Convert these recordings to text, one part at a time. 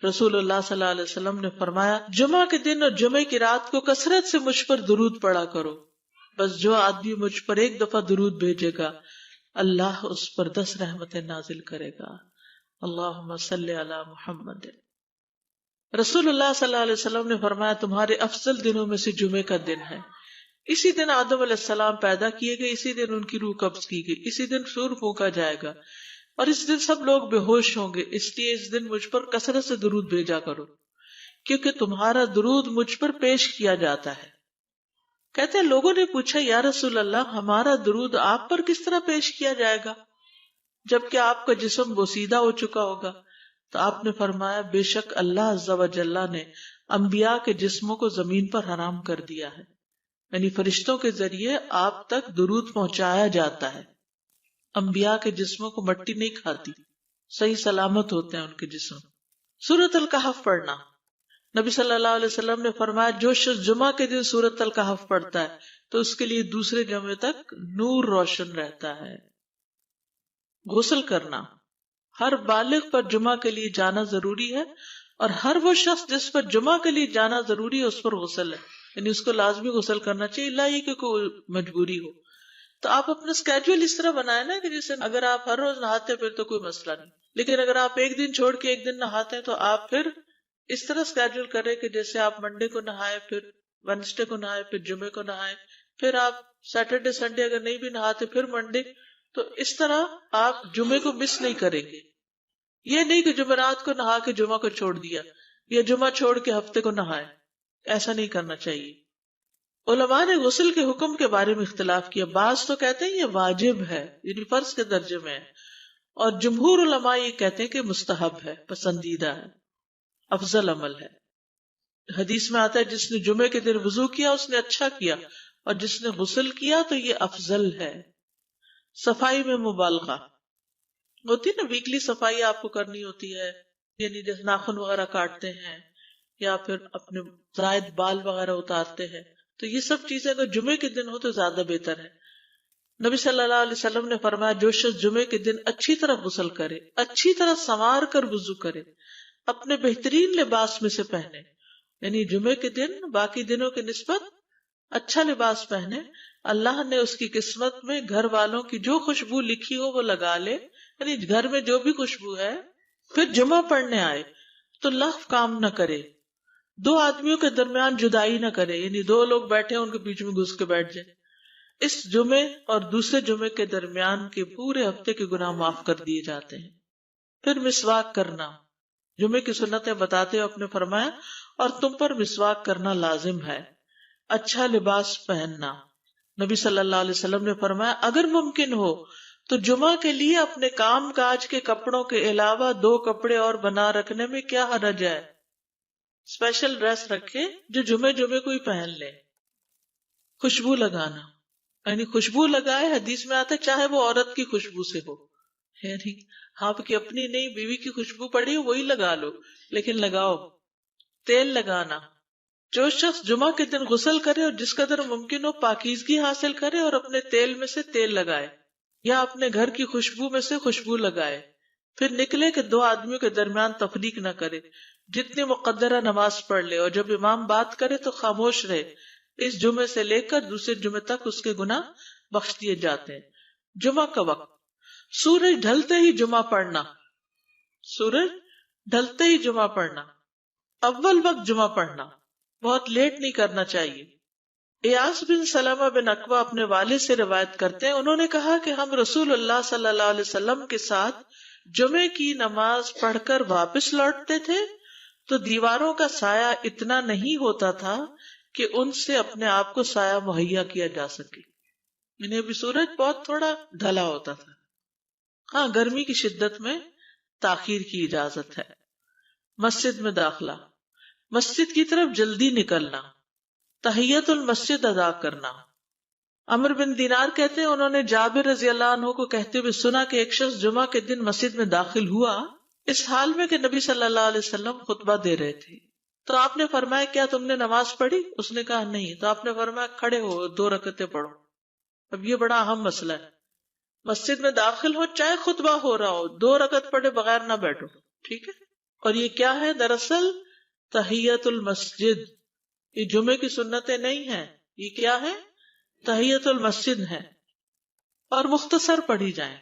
رسول اللہ صلی اللہ علیہ وسلم نے فرمایا جمعہ کے دن اور جمعے کی رات کو کثرت سے مجھ پر درود پڑا کرو، بس جو آدمی مجھ پر ایک دفعہ درود بھیجے گا اللہ اس پر 10 رحمتیں نازل کرے گا۔ اللہم صلی علی محمد۔ رسول اللہ صلی اللہ علیہ وسلم نے فرمایا تمہارے افضل دنوں میں سے جمعے کا دن ہے، اسی دن آدم علیہ السلام پیدا کیے گئے، اسی دن ان کی روح قبض کی گئی، اسی دن سور پھونکا جائے گا اور اس دن سب لوگ بے ہوش ہوں گے، اس لیے اس دن مجھ پر کثرت سے درود بھیجا کرو کیونکہ تمہارا درود مجھ پر پیش کیا جاتا ہے۔ کہتے ہیں لوگوں نے پوچھا یا رسول اللہ ہمارا درود آپ پر کس طرح پیش کیا جائے گا جبکہ آپ کا جسم بوسیدہ ہو چکا ہوگا؟ تو آپ نے فرمایا بے شک اللہ عز و جل نے انبیاء کے جسموں کو زمین پر حرام کر دیا ہے، یعنی فرشتوں کے ذریعے آپ تک درود پہنچایا جاتا ہے۔ انبیاء کے جسموں کو مٹی نہیں کھاتی، صحیح سلامت ہوتے ہیں ان کے جسم۔ سورۃ الکہف پڑھنا، نبی صلی اللہ علیہ وسلم نے فرمایا جو شخص جمعہ کے دن سورۃ الکہف پڑھتا ہے تو اس کے لیے دوسرے جمعے تک نور روشن رہتا ہے۔ غسل کرنا، ہر بالغ پر جمعہ کے لیے جانا ضروری ہے اور ہر وہ شخص جس پر جمعہ کے لیے جانا ضروری ہے اس پر غسل ہے، یعنی اس کو لازمی غسل کرنا چاہیے، الا یہ کہ کوئی مجبوری ہو۔ تو آپ اپنا اسکیڈول اس طرح بنائیں نا کہ جیسے اگر آپ ہر روز نہاتے ہیں پھر تو کوئی مسئلہ نہیں، لیکن اگر آپ ایک دن چھوڑ کے ایک دن نہاتے ہیں تو آپ پھر اس طرح اسکیڈول کریں کہ جیسے آپ منڈے کو نہائے، پھر وینسڈے کو نہائے، پھر جمعے کو نہائے، پھر آپ سیٹرڈے سنڈے اگر نہیں بھی نہاتے پھر منڈے، تو اس طرح آپ جمعے کو مس نہیں کریں گے۔ یہ نہیں کہ جمعرات کو نہا کے جمعہ کو چھوڑ دیا یا جمعہ چھوڑ کے ہفتے کو نہائے، ایسا نہیں کرنا چاہیے۔ علماء نے غسل کے حکم کے بارے میں اختلاف کیا، بعض تو کہتے ہیں یہ واجب ہے یعنی فرض کے درجے میں ہے، اور جمہور علماء یہ کہتے ہیں کہ مستحب ہے، پسندیدہ ہے، افضل عمل ہے۔ حدیث میں آتا ہے جس نے جمعے کے دن وضو کیا اس نے اچھا کیا اور جس نے غسل کیا تو یہ افضل ہے۔ صفائی میں مبالغہ ہوتی ہے نا، ویکلی صفائی آپ کو کرنی ہوتی ہے، یعنی جیسے ناخن وغیرہ کاٹتے ہیں یا پھر اپنے زائد بال وغیرہ اتارتے ہیں، تو یہ سب چیزیں اگر جمعے کے دن ہو تو زیادہ بہتر ہے۔ نبی صلی اللہ علیہ وسلم نے فرمایا جو شخص جمعے کے دن اچھی طرح غسل کرے، اچھی طرح سنوار کر وضو کرے، اپنے بہترین لباس میں سے پہنے، یعنی جمعے کے دن باقی دنوں کے نسبت اچھا لباس پہنے، اللہ نے اس کی قسمت میں گھر والوں کی جو خوشبو لکھی ہو وہ لگا لے، یعنی گھر میں جو بھی خوشبو ہے، پھر جمعہ پڑھنے آئے تو لغو کام نہ کرے، 2 آدمیوں کے درمیان جدائی نہ کرے، یعنی 2 لوگ بیٹھے ہیں ان کے بیچ میں گھس کے بیٹھ جائے۔ اس جمعے اور دوسرے جمعے کے درمیان کے پورے ہفتے کے گناہ معاف کر دیے جاتے ہیں۔ پھر مسواک کرنا، جمعے کی سنتیں بتاتے ہوئے آپ نے فرمایا اور تم پر مسواک کرنا لازم ہے۔ اچھا لباس پہننا، نبی صلی اللہ علیہ وسلم نے فرمایا اگر ممکن ہو تو جمعہ کے لیے اپنے کام کاج کے کپڑوں کے علاوہ 2 کپڑے اور بنا رکھنے میں کیا حرج ہے، اسپیشل ڈریس رکھے جو جمعے کو ہی پہن لے۔ خوشبو لگانا، یعنی خوشبو لگائے، حدیث میں آتا ہے چاہے وہ عورت کی خوشبو سے ہو، یعنی آپ کی اپنی نہیں، بیوی کی خوشبو پڑی وہی لگا لو، لیکن لگاؤ۔ تیل لگانا، جو شخص جمعہ کے دن غسل کرے اور جس قدر ممکن ہو پاکیزگی حاصل کرے اور اپنے تیل میں سے تیل لگائے یا اپنے گھر کی خوشبو میں سے خوشبو لگائے، پھر نکلے کہ 2 آدمیوں کے درمیان تفریق نہ کرے، جتنی مقدرہ نماز پڑھ لے اور جب امام بات کرے تو خاموش رہے، اس جمعے سے لے کر دوسرے جمعے تک اس کے گناہ بخش دیے جاتے ہیں۔ جمعہ کا وقت، سورج ڈھلتے ہی جمعہ پڑھنا، سورج ڈھلتے ہی جمعہ پڑھنا، اول وقت جمعہ پڑھنا، بہت لیٹ نہیں کرنا چاہیے۔ ایاس بن سلمہ بن اکوع اپنے والد سے روایت کرتے ہیں، انہوں نے کہا کہ ہم رسول اللہ صلی اللہ علیہ وسلم کے ساتھ جمعے کی نماز پڑھ کر واپس لوٹتے تھے تو دیواروں کا سایہ اتنا نہیں ہوتا تھا کہ ان سے اپنے آپ کو سایہ مہیا کیا جا سکے، یعنی ابھی سورج بہت تھوڑا ڈھلا ہوتا تھا۔ ہاں گرمی کی شدت میں تاخیر کی اجازت ہے۔ مسجد میں داخلہ، مسجد کی طرف جلدی نکلنا، تحیت المسجد ادا کرنا۔ عمر بن دینار کہتے ہیں انہوں نے جابر رضی اللہ عنہ کو کہتے ہوئے سنا کہ ایک شخص جمعہ کے دن مسجد میں داخل ہوا اس حال میں کہ نبی صلی اللہ علیہ وسلم خطبہ دے رہے تھے، تو آپ نے فرمایا کیا تم نے نماز پڑھی؟ اس نے کہا نہیں، تو آپ نے فرمایا کھڑے ہو 2 رکعتیں پڑھو۔ اب یہ بڑا اہم مسئلہ ہے، مسجد میں داخل ہو چاہے خطبہ ہو رہا ہو 2 رکعت پڑھے بغیر نہ بیٹھو، ٹھیک ہے؟ اور یہ کیا ہے؟ دراصل تحیت المسجد، یہ جمعے کی سنتیں نہیں ہیں، یہ کیا ہے؟ تحیت المسجد ہے، اور مختصر پڑھی جائیں.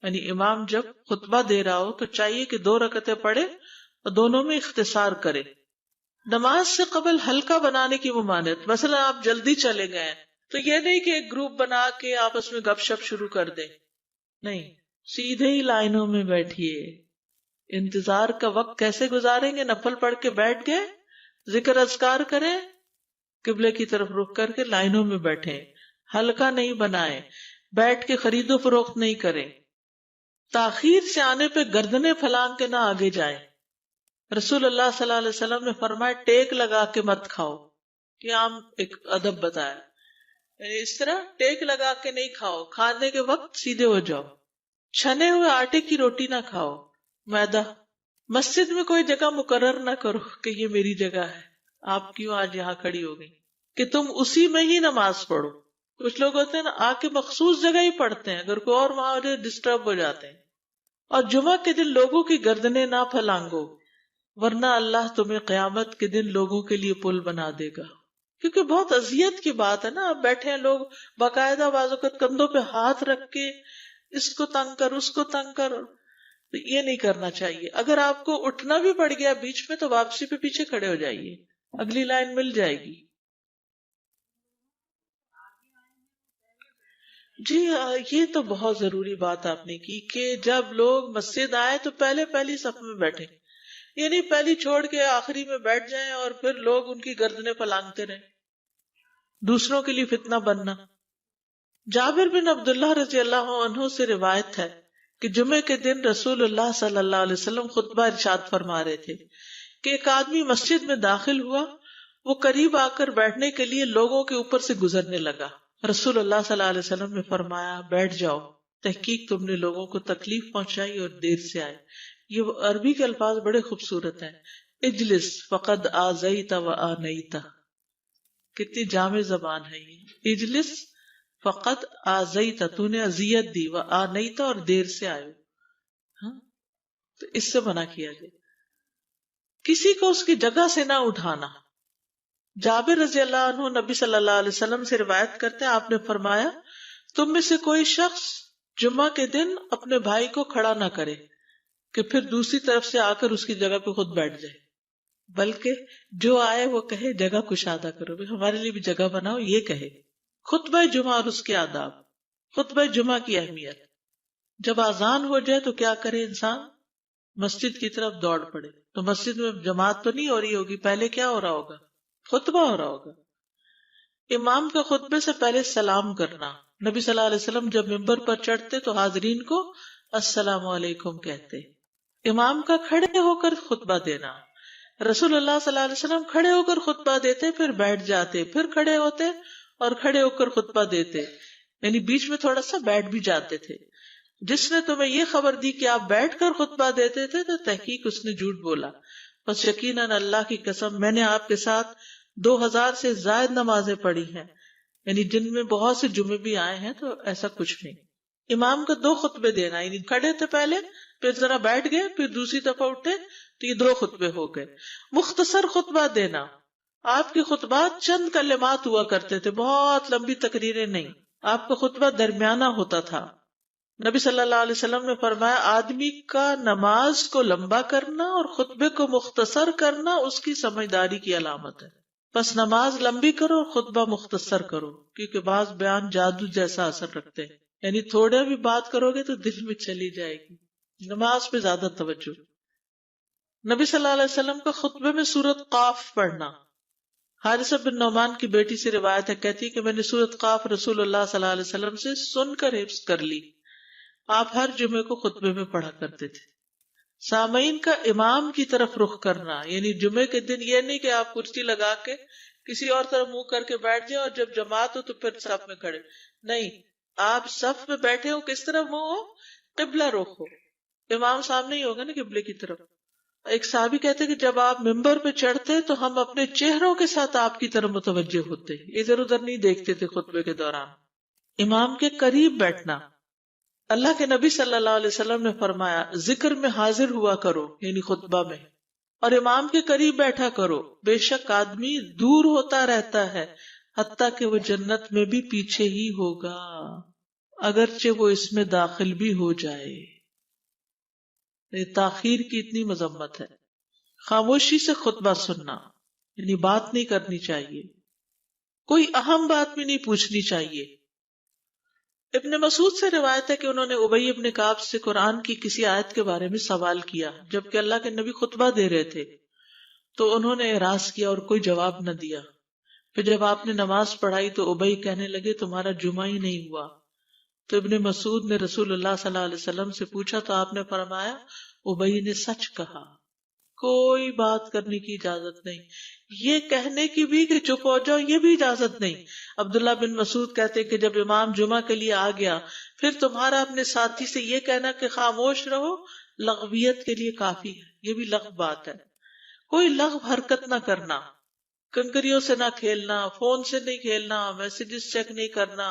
یعنی امام جب خطبہ دے رہا ہو تو چاہیے کہ 2 رکعتیں پڑھے اور دونوں میں اختصار کرے. نماز سے قبل ہلکا بنانے کی ممانعت، مثلا آپ جلدی چلے گئے تو یہ نہیں کہ ایک گروپ بنا کے آپس میں گپ شپ شروع کر دیں، نہیں، سیدھے ہی لائنوں میں بیٹھیے. انتظار کا وقت کیسے گزاریں گے؟ نفل پڑھ کے بیٹھ گئے، ذکر اذکار کریں، قبلے کی طرف رخ کر کے لائنوں میں بیٹھیں. ہلکا نہیں بنائیں، بیٹھ کے خرید و فروخت نہیں کریں. تاخیر سے آنے پہ گردنیں پھلانگ کے نہ آگے جائیں. رسول اللہ صلی اللہ علیہ وسلم نے فرمایا ٹیک لگا کے مت کھاؤ، یہ عام ایک ادب بتایا. یعنی اس طرح ٹیک لگا کے نہیں کھاؤ، کھانے کے وقت سیدھے ہو جاؤ. چھنے ہوئے آٹے کی روٹی نہ کھاؤ، میدا. مسجد میں کوئی جگہ مقرر نہ کرو کہ یہ میری جگہ ہے، آپ کیوں آج یہاں کھڑی ہو گئی، کہ تم اسی میں ہی نماز پڑھو. کچھ لوگ ہوتے ہیں نا آ کے مخصوص جگہ ہی پڑھتے ہیں، اگر کوئی اور وہاں ہو جائے ڈسٹرب ہو جاتے ہیں. اور جمعہ کے دن لوگوں کی گردنیں نہ پھلانگو، ورنہ اللہ تمہیں قیامت کے دن لوگوں کے لیے پل بنا دے گا. کیونکہ بہت اذیت کی بات ہے نا، اب بیٹھے ہیں لوگ باقاعدہ بعض اوقات کندھوں پہ ہاتھ رکھ کے اس کو تنگ کر اس کو تنگ کر، تو یہ نہیں کرنا چاہیے. اگر آپ کو اٹھنا بھی پڑ گیا بیچ میں تو واپسی پہ پیچھے کھڑے ہو جائیے، اگلی لائن مل جائے گی. جی یہ تو بہت ضروری بات آپ نے کی کہ جب لوگ مسجد آئے تو پہلی صف میں بیٹھے، یعنی پہلی چھوڑ کے آخری میں بیٹھ جائیں اور پھر لوگ ان کی گردنیں پلانگتے رہیں، دوسروں کے لیے فتنہ بننا. جابر بن عبداللہ رضی اللہ عنہ سے روایت ہے کہ جمعے کے دن رسول اللہ صلی اللہ علیہ وسلم خطبہ ارشاد فرما رہے تھے کہ ایک آدمی مسجد میں داخل ہوا، وہ قریب آ کر بیٹھنے کے لیے لوگوں کے اوپر سے گزرنے لگا. رسول اللہ صلی اللہ علیہ وسلم نے فرمایا بیٹھ جاؤ، تحقیق تم نے لوگوں کو تکلیف پہنچائی اور دیر سے آئے. یہ عربی کے الفاظ بڑے خوبصورت ہیں. اجلس فقد آذیت و آنیت، کتنی جامع زبان ہے یہ. اجلس فقط آذیت، تو نے اذیت دی، و آنیت، اور دیر سے آئے. ہاں تو اس سے منع کیا گیا. کسی کو اس کی جگہ سے نہ اٹھانا. جابر رضی اللہ عنہ نبی صلی اللہ علیہ وسلم سے روایت کرتے ہیں، آپ نے فرمایا تم میں سے کوئی شخص جمعہ کے دن اپنے بھائی کو کھڑا نہ کرے کہ پھر دوسری طرف سے آ کر اس کی جگہ پہ خود بیٹھ جائے، بلکہ جو آئے وہ کہے جگہ کشادہ کرو، ہمارے لیے بھی جگہ بناؤ، یہ کہے. خطبہ جمعہ اور اس کے آداب. خطبہ جمعہ کی اہمیت. جب اذان ہو جائے تو کیا کرے انسان؟ مسجد کی طرف دوڑ پڑے. تو مسجد میں جماعت تو نہیں ہو رہی ہوگی، پہلے کیا ہو رہا ہوگا؟ خطبہ ہو رہا ہوگا. امام کا خطبے سے پہلے سلام کرنا. نبی صلی اللہ علیہ وسلم جب ممبر پر چڑھتے تو حاضرین کو السلام علیکم کہتے. امام کا کھڑے ہو کر خطبہ دینا. رسول اللہ صلی اللہ علیہ وسلم کھڑے ہو کر خطبہ دیتے، پھر بیٹھ جاتے، پھر کھڑے ہوتے اور کھڑے ہو کر خطبہ دیتے، یعنی بیچ میں تھوڑا سا بیٹھ بھی جاتے تھے. جس نے تمہیں یہ خبر دی کہ آپ بیٹھ کر خطبہ دیتے تھے تو تحقیق اس نے جھوٹ بولا. بس یقیناً اللہ کی قسم میں نے آپ کے ساتھ 2000 سے زائد نمازیں پڑھی ہیں، یعنی جن میں بہت سے جمعے بھی آئے ہیں، تو ایسا کچھ نہیں. امام کا 2 خطبے دینا، یعنی کھڑے تھے پہلے، پھر ذرا بیٹھ گئے، پھر دوسری دفعہ اٹھے، تو یہ 2 خطبے ہو گئے. مختصر خطبہ دینا. آپ کے خطبات چند کلمات ہوا کرتے تھے، بہت لمبی تقریریں نہیں. آپ کا خطبہ درمیانہ ہوتا تھا. نبی صلی اللہ علیہ وسلم نے فرمایا آدمی کا نماز کو لمبا کرنا اور خطبے کو مختصر کرنا اس کی سمجھداری کی علامت ہے. بس نماز لمبی کرو اور خطبہ مختصر کرو، کیونکہ بعض بیان جادو جیسا اثر رکھتے ہیں، یعنی تھوڑے بھی بات کرو گے تو دل میں چلی جائے گی. نماز پہ زیادہ توجہ. نبی صلی اللہ علیہ وسلم کا خطبے میں سورۃ قاف پڑھنا. حارثہ بن نعمان کی بیٹی سے روایت ہے، کہتی کہ میں نے سورۃ قاف رسول اللہ صلی اللہ علیہ وسلم سے سن کر حفظ کر لی. آپ ہر جمعے کو خطبے میں پڑھا کرتے تھے. سامعین کا امام کی طرف رخ کرنا، یعنی جمعے کے دن یہ نہیں کہ آپ کرسی لگا کے کسی اور طرف منہ کر کے بیٹھ جائیں اور جب جماعت ہو تو پھر صف میں کھڑے. نہیں، آپ صف میں بیٹھے ہو، کس طرف منہ ہو؟ قبلہ رخ ہو. امام سامنے ہی ہوگا نا قبلے کی طرف. ایک صحابی کہتے کہ جب آپ ممبر پہ چڑھتے تو ہم اپنے چہروں کے ساتھ آپ کی طرف متوجہ ہوتے، ادھر ادھر نہیں دیکھتے تھے خطبے کے دوران. امام کے قریب بیٹھنا. اللہ کے نبی صلی اللہ علیہ وسلم نے فرمایا ذکر میں حاضر ہوا کرو، یعنی خطبہ میں. اور امام کے قریب بیٹھا کرو، بے شک آدمی دور ہوتا رہتا ہے حتیٰ کہ وہ جنت میں بھی پیچھے ہی ہوگا اگرچہ وہ اس میں داخل بھی ہو جائے. یہ تاخیر کی اتنی مذمت ہے. خاموشی سے خطبہ سننا، یعنی بات نہیں کرنی چاہیے، کوئی اہم بات بھی نہیں پوچھنی چاہیے. ابن مسعود سے روایت ہے کہ انہوں نے ابی ابن کعب سے قرآن کی کسی آیت کے بارے میں سوال کیا جبکہ اللہ کے نبی خطبہ دے رہے تھے، تو انہوں نے اعراض کیا اور کوئی جواب نہ دیا. پھر جب آپ نے نماز پڑھائی تو ابی کہنے لگے تمہارا جمعہ ہی نہیں ہوا. تو ابن مسعود نے رسول اللہ صلی اللہ علیہ وسلم سے پوچھا تو آپ نے فرمایا ابی نے سچ کہا، کوئی بات کرنے کی اجازت نہیں، یہ کہنے کی بھی کہ چپ ہو جاؤ یہ بھی اجازت نہیں. عبداللہ بن مسعود کہتے کہ جب امام جمعہ کے لیے آ گیا پھر تمہارا اپنے ساتھی سے یہ کہنا کہ خاموش رہو لغویت کے لیے کافی ہے. یہ بھی لغو بات ہے. کوئی لغو حرکت نہ کرنا، کنکریوں سے نہ کھیلنا، فون سے نہیں کھیلنا، میسجز چیک نہیں کرنا،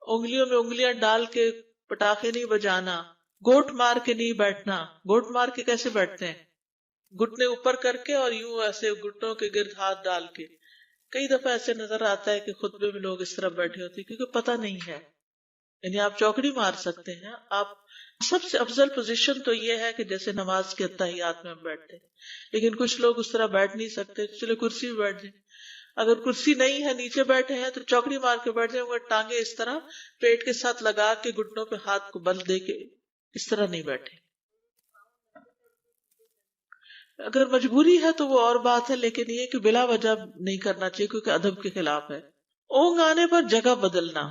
انگلیوں میں انگلیاں ڈال کے پٹاخے نہیں بجانا، گوٹ مار کے نہیں بیٹھنا. گوٹ مار کے کیسے بیٹھتے ہیں؟ گھٹنے اوپر کر کے اور یوں ایسے گھٹنوں کے گرد ہاتھ ڈال کے. کئی دفعہ ایسے نظر آتا ہے کہ خطبے میں لوگ اس طرح بیٹھے ہوتے ہیں کیونکہ پتہ نہیں ہے. یعنی آپ چوکڑی مار سکتے ہیں. آپ سب سے افضل پوزیشن تو یہ ہے کہ جیسے نماز کے اتحیات میں ہم بیٹھتے ہیں، لیکن کچھ لوگ اس طرح بیٹھ نہیں سکتے، چلے کرسی میں بیٹھ جائیں. اگر کرسی نہیں ہے نیچے بیٹھے ہیں تو چوکڑی مار کے بیٹھ جائیں، مگر ٹانگیں اس طرح پیٹ کے ساتھ لگا کے گھٹنوں پہ ہاتھ کو بل دے کے اس طرح نہیں بیٹھے. اگر مجبوری ہے تو وہ اور بات ہے، لیکن یہ کہ بلا وجہ نہیں کرنا چاہیے کیونکہ ادب کے خلاف ہے. اونگ آنے پر جگہ بدلنا.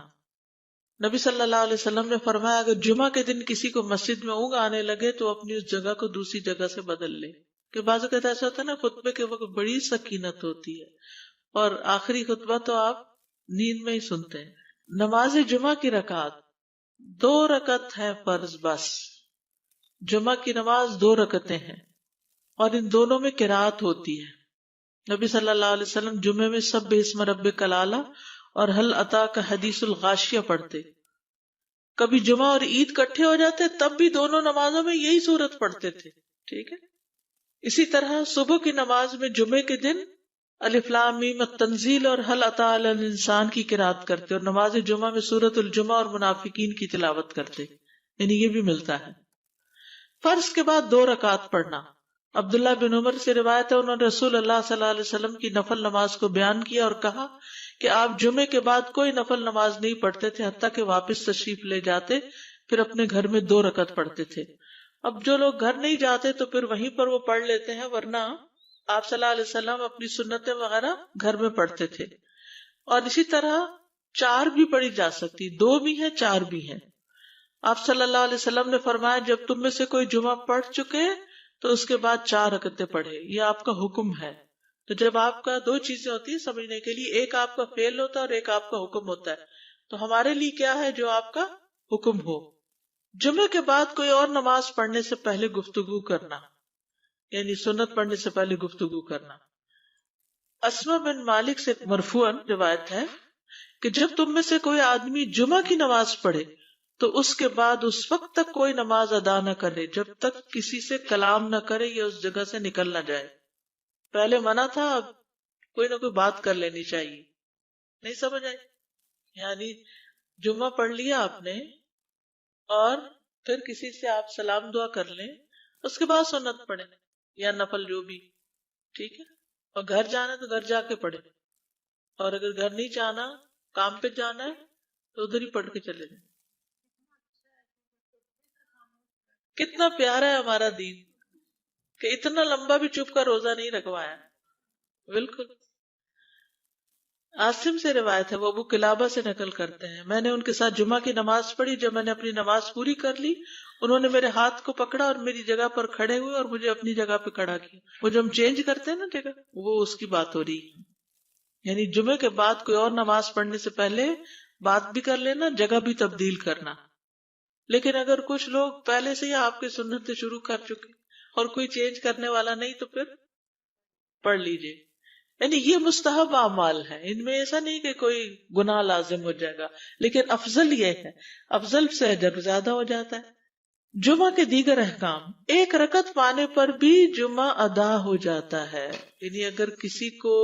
نبی صلی اللہ علیہ وسلم نے فرمایا اگر جمعہ کے دن کسی کو مسجد میں اونگ آنے لگے تو اپنی اس جگہ کو دوسری جگہ سے بدل لے. کہ بعض اوقات ایسا ہوتا ہے نا خطبے کے وقت بڑی سکینت ہوتی ہے اور آخری خطبہ تو آپ نیند میں ہی سنتے ہیں. نماز جمعہ کی رکعت 2 رکعت ہے فرض بس. جمعہ کی نماز 2 رکعتیں ہیں اور ان دونوں میں قرات ہوتی ہے. نبی صلی اللہ علیہ وسلم جمعے میں سبح اسم ربک الاعلی اور حل اتاک حدیث الغاشیہ پڑھتے. کبھی جمعہ اور عید کٹھے ہو جاتے تب بھی دونوں نمازوں میں یہی سورت پڑھتے تھے. ٹھیک ہے. اسی طرح صبح کی نماز میں جمعے کے دن الف لام میم التنزیل اور حل اتی علی الانسان کی قرات کرتے اور نماز جمعہ میں سورۃ الجمعہ اور منافقین کی تلاوت کرتے. یعنی یہ بھی ملتا ہے. فرض کے بعد 2 رکعت پڑھنا. عبداللہ بن عمر سے روایت ہے انہوں نے رسول اللہ صلی اللہ علیہ وسلم کی نفل نماز کو بیان کیا اور کہا کہ آپ جمعے کے بعد کوئی نفل نماز نہیں پڑھتے تھے حتیٰ کہ واپس تشریف لے جاتے پھر اپنے گھر میں 2 رکعت پڑھتے تھے. اب جو لوگ گھر نہیں جاتے تو پھر وہیں پر وہ پڑھ لیتے ہیں، ورنہ آپ صلی اللہ علیہ وسلم اپنی سنتیں وغیرہ گھر میں پڑھتے تھے. اور اسی طرح 4 بھی پڑھی جا سکتی، 2 بھی ہیں 4 بھی ہیں. آپ صلی اللہ علیہ وسلم نے فرمایا جب تم میں سے کوئی جمعہ پڑھ چکے تو اس کے بعد 4 رکعتیں پڑھے. یہ آپ کا حکم ہے. تو جب آپ کا 2 چیزیں ہوتی ہیں سمجھنے کے لیے، ایک آپ کا فعل ہوتا ہے اور ایک آپ کا حکم ہوتا ہے. تو ہمارے لیے کیا ہے جو آپ کا حکم ہو. جمعے کے بعد کوئی اور نماز پڑھنے سے پہلے گفتگو کرنا، یعنی سنت پڑھنے سے پہلے گفتگو کرنا. اسما بن مالک سے مرفوعاً روایت ہے کہ جب تم میں سے کوئی آدمی جمعہ کی نماز پڑھے تو اس کے بعد اس وقت تک کوئی نماز ادا نہ کرے جب تک کسی سے کلام نہ کرے یا اس جگہ سے نکل نہ جائے. پہلے منع تھا، اب کوئی نہ کوئی بات کر لینی چاہیے. نہیں سمجھ آئی؟ یعنی جمعہ پڑھ لیا آپ نے اور پھر کسی سے آپ سلام دعا کر لیں، اس کے بعد سنت پڑھیں یا نفل جو بھی. ٹھیک ہے. اور گھر جانا تو گھر جا کے پڑھیں، اور اگر گھر نہیں جانا کام پہ جانا ہے تو ادھر ہی پڑھ کے چلے جائیں. کتنا پیارا ہے ہمارا دین کہ اتنا لمبا بھی چپ کا روزہ نہیں رکھوایا. بالکل. عاصم سے روایت ہے، وہ ابو قلابہ سے نقل کرتے ہیں میں نے ان کے ساتھ جمعہ کی نماز پڑھی. جب میں نے اپنی نماز پوری کر لی انہوں نے میرے ہاتھ کو پکڑا اور میری جگہ پر کھڑے ہوئے اور مجھے اپنی جگہ پہ کھڑا کیا. وہ جو ہم چینج کرتے ہیں نا جگہ، وہ اس کی بات ہو رہی ہے. یعنی جمعے کے بعد کوئی اور نماز پڑھنے سے پہلے بات بھی کر لینا، جگہ بھی تبدیل کرنا. لیکن اگر کچھ لوگ پہلے سے ہی آپ کی سنتیں شروع کر چکے اور کوئی چینج کرنے والا نہیں تو پھر پڑھ لیجئے. یعنی یہ مستحب اعمال ہے، ان میں ایسا نہیں کہ کوئی گناہ لازم ہو جائے گا، لیکن افضل یہ ہے، افضل سے اجر زیادہ ہو جاتا ہے. جمعہ کے دیگر احکام، ایک رکعت پانے پر بھی جمعہ ادا ہو جاتا ہے. یعنی اگر کسی کو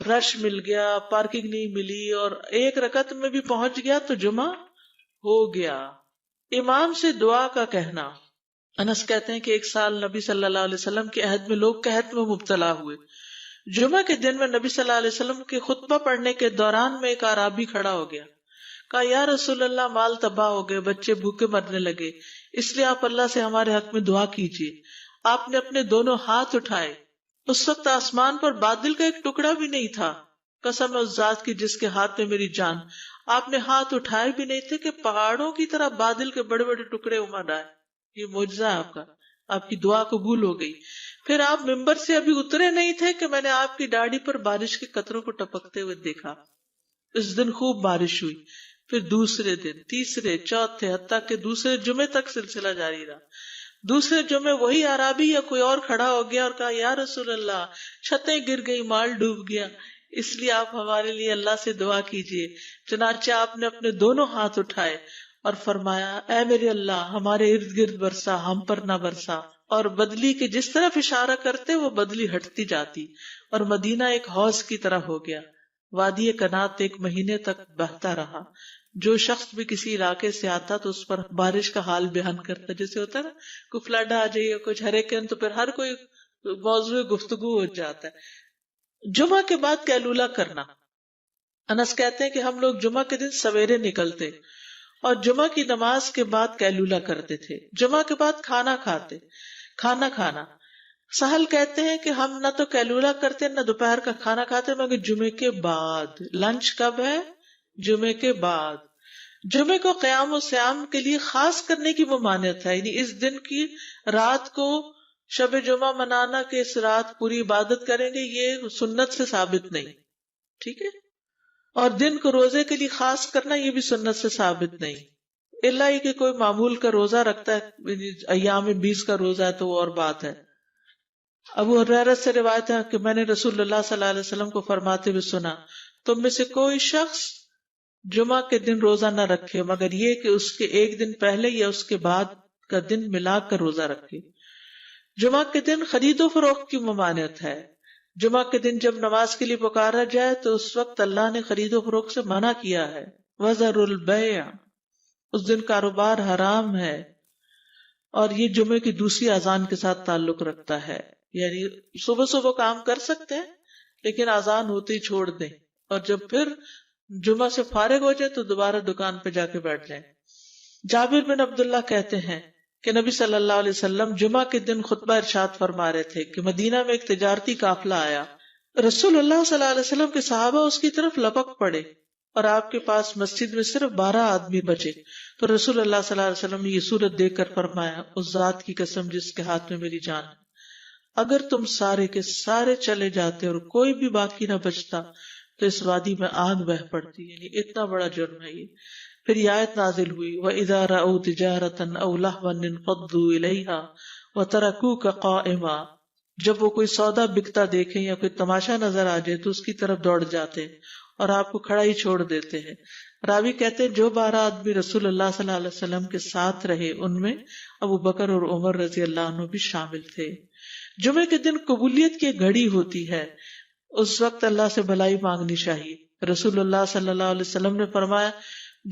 رش مل گیا، پارکنگ نہیں ملی اور ایک رکعت میں بھی پہنچ گیا تو جمعہ ہو گیا. امام سے دعا کا کہنا. انس کہتے ہیں کہ ایک سال نبی صلی اللہ علیہ وسلم کے عہد میں لوگ قحط میں مبتلا ہوئے. جمعہ کے دن میں نبی صلی اللہ علیہ وسلم کے خطبہ پڑھنے کے دوران میں ایک اعرابی کھڑا ہو گیا. کہا یا رسول اللہ، مال تباہ ہو گئے، بچے بھوکے مرنے لگے، اس لیے آپ اللہ سے ہمارے حق میں دعا کیجیے. آپ نے اپنے دونوں ہاتھ اٹھائے. اس وقت آسمان پر بادل کا ایک ٹکڑا بھی نہیں تھا. قسم ہے اس ذات کی جس کے ہاتھ میں میری جان، آپ نے ہاتھ اٹھائے بھی نہیں تھے کہ پہاڑوں کی طرح بادل کے بڑے بڑے ٹکڑے امڑ آئے. یہ معجزہ ہے آپ کا، آپ کی دعا قبول ہو گئی. پھر آپ ممبر سے ابھی اترے نہیں تھے کہ میں نے آپ کی داڑھی پر بارش کے قطروں کو ٹپکتے ہوئے دیکھا. اس دن خوب بارش ہوئی. پھر دوسرے دن، تیسرے، چوتھے، حتیٰ کہ دوسرے جمعے تک سلسلہ جاری رہا. دوسرے جمعے وہی اعرابی یا کوئی اور کھڑا ہو گیا اور کہا یا رسول اللہ، چھتیں گر گئی، مال ڈوب گیا، اس لیے آپ ہمارے لیے اللہ سے دعا کیجیے. چنانچہ آپ نے اپنے دونوں ہاتھ اٹھائے اور فرمایا اے میرے اللہ، ہمارے ارد گرد برسا، ہم پر نہ برسا. اور بدلی کے جس طرف اشارہ کرتے وہ بدلی ہٹتی جاتی اور مدینہ ایک حوض کی طرح ہو گیا. وادی کنات ایک مہینے تک بہتا رہا. جو شخص بھی کسی علاقے سے آتا تو اس پر بارش کا حال بیان کرتا. جیسے ہوتا ہے نا کوئی فلڈ آ جائے، کچھ ہریکین، تو پھر ہر کوئی موضوع گفتگو ہو جاتا ہے. جمعہ کے بعد قیلولہ کرنا. انس کہتے ہیں کہ ہم لوگ جمعہ کے دن سویرے نکلتے اور جمعہ کی نماز کے بعد قیلولہ کرتے تھے. جمعہ کے بعد کھانا کھانا. سہل کہتے ہیں کہ ہم نہ تو قیلولہ کرتے نہ دوپہر کا کھانا کھاتے مگر جمعے کے بعد. لنچ کب ہے؟ جمعے کے بعد. جمعے کو قیام و سیام کے لیے خاص کرنے کی ممانعت ہے. یعنی اس دن کی رات کو شب جمعہ منانا کہ اس رات پوری عبادت کریں گے، یہ سنت سے ثابت نہیں. ٹھیک ہے. اور دن کو روزے کے لیے خاص کرنا یہ بھی سنت سے ثابت نہیں. اللہ یہ کہ کوئی معمول کا روزہ رکھتا ہے، ایام 20 کا روزہ ہے تو وہ اور بات ہے. ابو ہریرہ سے روایت ہے کہ میں نے رسول اللہ صلی اللہ علیہ وسلم کو فرماتے ہوئے سنا، تم میں سے کوئی شخص جمعہ کے دن روزہ نہ رکھے مگر یہ کہ اس کے ایک دن پہلے یا اس کے بعد کا دن ملا کر روزہ رکھے. جمعہ کے دن خرید و فروخت کی ممانعت ہے. جمعہ کے دن جب نماز کے لیے پکارا جائے تو اس وقت اللہ نے خرید و فروخت سے منع کیا ہے. وَذَرُوا الْبَيْعَ، اس دن کاروبار حرام ہے. اور یہ جمعے کی دوسری اذان کے ساتھ تعلق رکھتا ہے. یعنی صبح صبح کام کر سکتے ہیں لیکن اذان ہوتے ہی چھوڑ دیں، اور جب پھر جمعہ سے فارغ ہو جائے تو دوبارہ دکان پہ جا کے بیٹھ جائیں. جابر بن عبداللہ کہتے ہیں کہ نبی صلی اللہ علیہ وسلم جمعہ کے دن خطبہ ارشاد فرما رہے تھے کہ مدینہ میں ایک تجارتی قافلہ آیا. رسول اللہ صلی اللہ علیہ وسلم کے صحابہ اس کی طرف لپک پڑے اور آپ کے پاس مسجد میں صرف 12 آدمی بچے. تو رسول اللہ صلی اللہ علیہ وسلم نے یہ صورت دیکھ کر فرمایا اس ذات کی قسم جس کے ہاتھ میں میری جان ہے، اگر تم سارے کے سارے چلے جاتے اور کوئی بھی باقی نہ بچتا تو اس وادی میں آگ بہ پڑتی. یعنی اتنا بڑا جرم ہے یہ. پھر یہ آیت نازل ہوئی وَإِذَا رَأَوْا تِجَارَةً أَوْ لَهْوًا انفضوا إِلَيْهَا وَتَرَكُوكَ قَائِمًا. جب وہ کوئی سودا بکتا دیکھیں یا کوئی تماشا نظر آ جائے تو اس کی طرف دوڑ جاتے ہیں اور آپ کو کھڑا ہی چھوڑ دیتے ہیں. راوی کہتے ہیں جو 12 آدمی رسول اللہ صلی اللہ علیہ وسلم کے ساتھ رہے ان میں ابو بکر اور عمر رضی اللہ عنہ بھی شامل تھے. جمعے کے دن قبولیت کی گھڑی ہوتی ہے، اس وقت اللہ سے بھلائی مانگنی چاہیے. رسول اللہ صلی اللہ علیہ وسلم نے فرمایا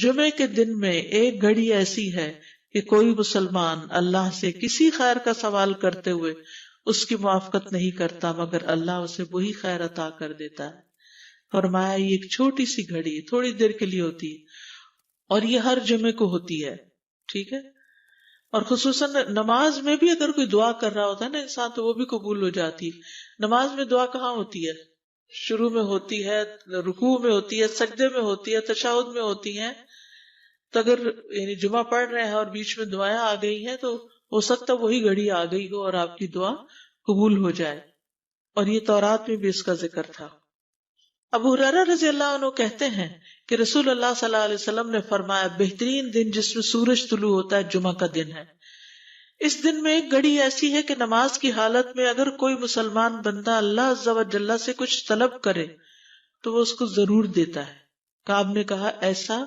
جمعے کے دن میں ایک گھڑی ایسی ہے کہ کوئی مسلمان اللہ سے کسی خیر کا سوال کرتے ہوئے اس کی موافقت نہیں کرتا مگر اللہ اسے وہی خیر عطا کر دیتا ہے. فرمایا یہ ایک چھوٹی سی گھڑی تھوڑی دیر کے لیے ہوتی ہے اور یہ ہر جمعے کو ہوتی ہے. ٹھیک ہے. اور خصوصاً نماز میں بھی اگر کوئی دعا کر رہا ہوتا ہے نا انسان تو وہ بھی قبول ہو جاتی ہے. نماز میں دعا کہاں ہوتی ہے؟ شروع میں ہوتی ہے، رکوع میں ہوتی ہے، سجدے میں ہوتی ہے، تشہد میں ہوتی ہیں. تو اگر یعنی جمعہ پڑھ رہے ہیں اور بیچ میں دعائیں آ گئی ہیں تو ہو سکتا وہی گھڑی آ گئی ہو اور آپ کی دعا قبول ہو جائے. اور یہ تورات میں بھی اس کا ذکر تھا. ابو ہریرہ رضی اللہ عنہ کہتے ہیں کہ رسول اللہ صلی اللہ علیہ وسلم نے فرمایا بہترین دن جس میں سورج طلوع ہوتا ہے جمعہ کا دن ہے. اس دن میں ایک گھڑی ایسی ہے کہ نماز کی حالت میں اگر کوئی مسلمان بندہ اللہ عز و جل سے کچھ طلب کرے تو وہ اس کو ضرور دیتا ہے. کعب نے کہا ایسا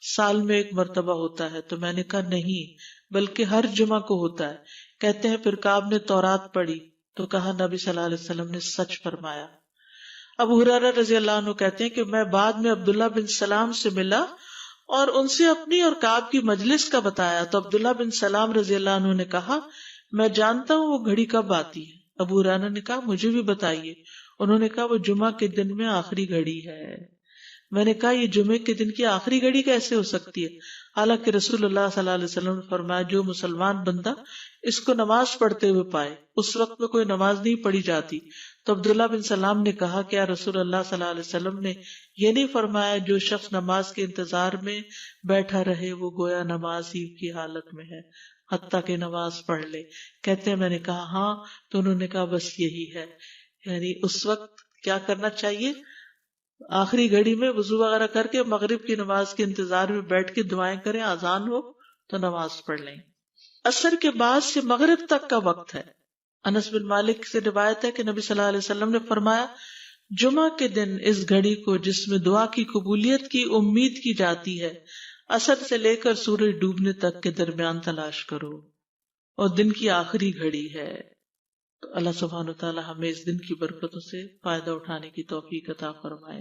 سال میں ایک مرتبہ ہوتا ہے؟ تو میں نے کہا نہیں، بلکہ ہر جمعہ کو ہوتا ہے. کہتے ہیں پھر کعب نے تورات پڑھی تو کہا نبی صلی اللہ علیہ وسلم نے سچ فرمایا. ابو ہریرہ رضی اللہ عنہ کہتے ہیں کہ میں بعد میں عبداللہ بن سلام سے ملا اور ان سے اپنی اور کعب کی مجلس کا بتایا تو عبداللہ بن سلام رضی اللہ عنہ نے کہا میں جانتا ہوں وہ گھڑی کب آتی ہے. ابو ہریرہ نے کہا مجھے بھی بتائیے. انہوں نے کہا وہ جمعہ کے دن میں آخری گھڑی ہے. میں نے کہا یہ جمعے کے دن کی آخری گھڑی کیسے ہو سکتی ہے، حالانکہ رسول اللہ صلی اللہ علیہ وسلم نے فرمایا جو مسلمان بندہ اس کو نماز پڑھتے ہوئے پائے. اس وقت میں کوئی نماز نہیں پڑھی جاتی. تو عبداللہ بن سلام نے کہا کیا رسول اللہ صلی اللہ علیہ وسلم نے یہ نہیں فرمایا جو شخص نماز کے انتظار میں بیٹھا رہے وہ گویا نماز ہی کی حالت میں ہے حتیٰ کہ نماز پڑھ لے. کہتے ہیں میں نے کہا ہاں. تو انہوں نے کہا بس یہی ہے. یعنی اس وقت کیا کرنا چاہیے، آخری گھڑی میں وضو وغیرہ کر کے مغرب کی نماز کے انتظار میں بیٹھ کے دعائیں کریں، اذان ہو تو نماز پڑھ لیں. عصر کے بعد سے مغرب تک کا وقت ہے. انس بن مالک سے روایت ہے کہ نبی صلی اللہ علیہ وسلم نے فرمایا جمعہ کے دن اس گھڑی کو جس میں دعا کی قبولیت کی امید کی جاتی ہے عصر سے لے کر سورج ڈوبنے تک کے درمیان تلاش کرو، اور دن کی آخری گھڑی ہے. تو اللہ سبحانہ وتعالی ہمیں اس دن کی برکتوں سے فائدہ اٹھانے کی توفیق عطا فرمائے.